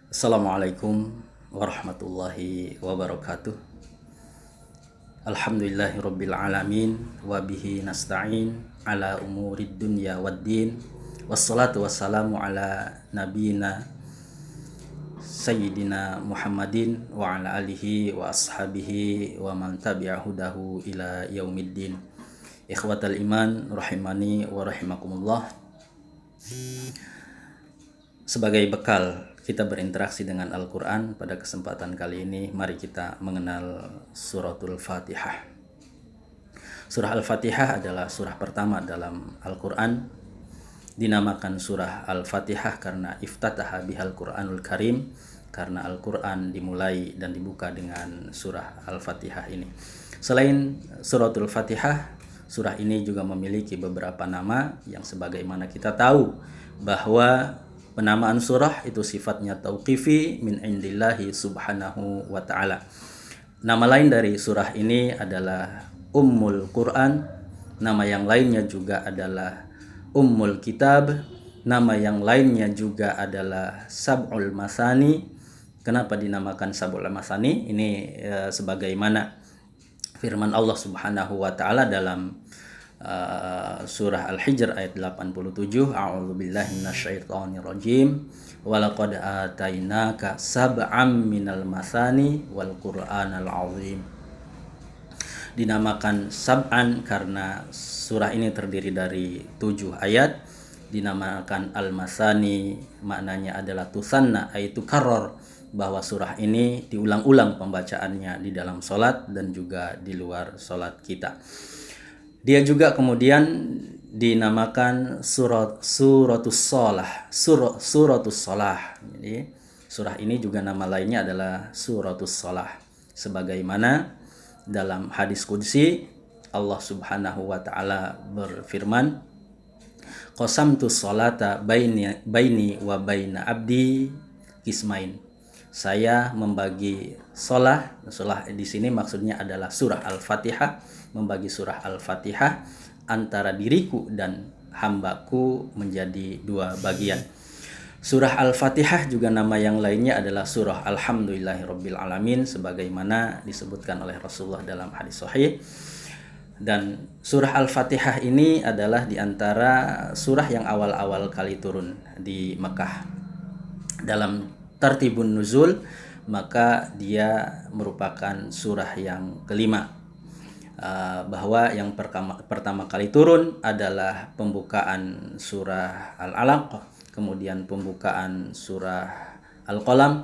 Assalamualaikum warahmatullahi wabarakatuh. Alhamdulillahirabbil alamin wa bihi nasta'in ala umurid dunya waddin. Wassalatu wassalamu ala nabiyyina sayyidina Muhammadin wa ala alihi wa ashabihi wa man tabi'a hudahu ila yaumiddin. Ikhwatal iman rahimani wa rahimakumullah. Sebagai bekal kita berinteraksi dengan Al-Quran pada kesempatan kali ini, mari kita mengenal suratul Fatihah. Surah Al-Fatihah adalah surah pertama dalam Al-Quran. Dinamakan surah Al-Fatihah karena iftataha bihal Quranul Karim, karena Al-Quran dimulai dan dibuka dengan surah Al-Fatihah ini. Selain suratul Fatihah, surah ini juga memiliki beberapa nama yang sebagaimana kita tahu bahwa penamaan surah itu sifatnya tauqifi min indillahi subhanahu wa ta'ala. Nama lain dari surah ini adalah Ummul Quran. Nama yang lainnya juga adalah Ummul Kitab. Nama yang lainnya juga adalah Sab'ul Masani. Kenapa dinamakan Sab'ul Masani? Ini sebagaimana firman Allah subhanahu wa ta'ala dalam surah Al-Hijr ayat 87, a'udzubillahi minasyaitonir rajim, walaqad atainaka sab'am minal masani wal qur'anal azim. Dinamakan sab'an karena surah ini terdiri dari 7 ayat. Dinamakan al-masani maknanya adalah tusanna, yaitu karor, bahwa surah ini diulang-ulang pembacaannya di dalam sholat dan juga di luar sholat kita. Dia juga kemudian dinamakan suratus shalah, suratus shalah. Jadi surah ini juga nama lainnya adalah suratus shalah. Sebagaimana dalam hadis qudsi Allah Subhanahu wa taala berfirman, qasamtus sholata baini wa baina abdi kismain. Saya membagi sholah di sini maksudnya adalah surah Al-Fatihah, membagi surah Al-Fatihah antara diriku dan hambaku menjadi 2 bagian. Surah Al-Fatihah juga nama yang lainnya adalah surah Alhamdulillahirabbil alamin, sebagaimana disebutkan oleh Rasulullah dalam hadis sahih. Dan surah Al-Fatihah ini adalah diantara surah yang awal-awal kali turun di Mekah. Dalam tartibun nuzul, maka dia merupakan surah yang kelima. Bahwa yang pertama kali turun adalah pembukaan surah Al-Alaq, kemudian pembukaan surah Al-Qalam,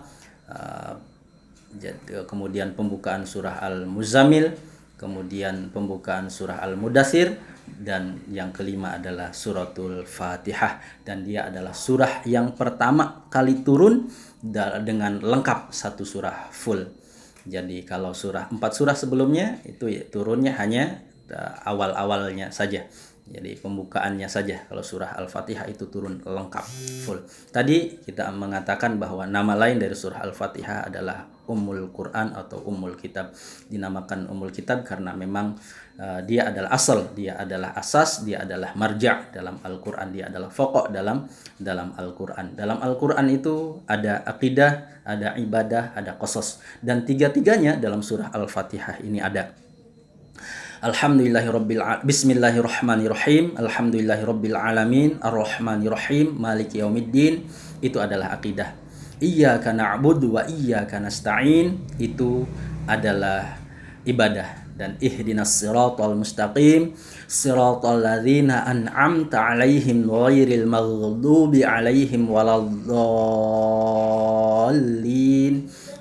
kemudian pembukaan surah Al-Muzammil, kemudian pembukaan surah Al-Mudaththir, dan yang kelima adalah suratul Fatihah, dan dia adalah surah yang pertama kali turun dengan lengkap satu surah full. Jadi kalau 4 surah sebelumnya itu ya turunnya hanya awal-awalnya saja. Jadi pembukaannya saja. Kalau surah Al-Fatihah itu turun lengkap full. Tadi kita mengatakan bahwa nama lain dari surah Al-Fatihah adalah Ummul Quran atau Ummul Kitab. Dinamakan Ummul Kitab karena memang dia adalah asal, dia adalah asas, dia adalah marja' dalam Al-Quran, dia adalah pokok dalam Al-Quran. Dalam Al-Quran itu ada akidah, ada ibadah, ada qasas, dan tiga-tiganya dalam surah Al-Fatihah ini ada. Bismillahirrahmanirrahim. Alhamdulillahirabbil alamin, arrahmanirrahim, maliki yaumiddin. Itu adalah akidah. Iyyaka na'budu wa iyyaka nasta'in, itu adalah ibadah. Dan ihdinas siratal mustaqim, siratal ladzina an'amta 'alaihim ghairil maghdubi 'alaihim waladdallin,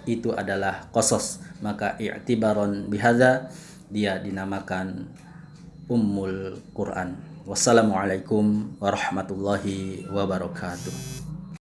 itu adalah qasas. Maka i'tibaron bihadza dia dinamakan Ummul Quran. Wassalamualaikum warahmatullahi wabarakatuh.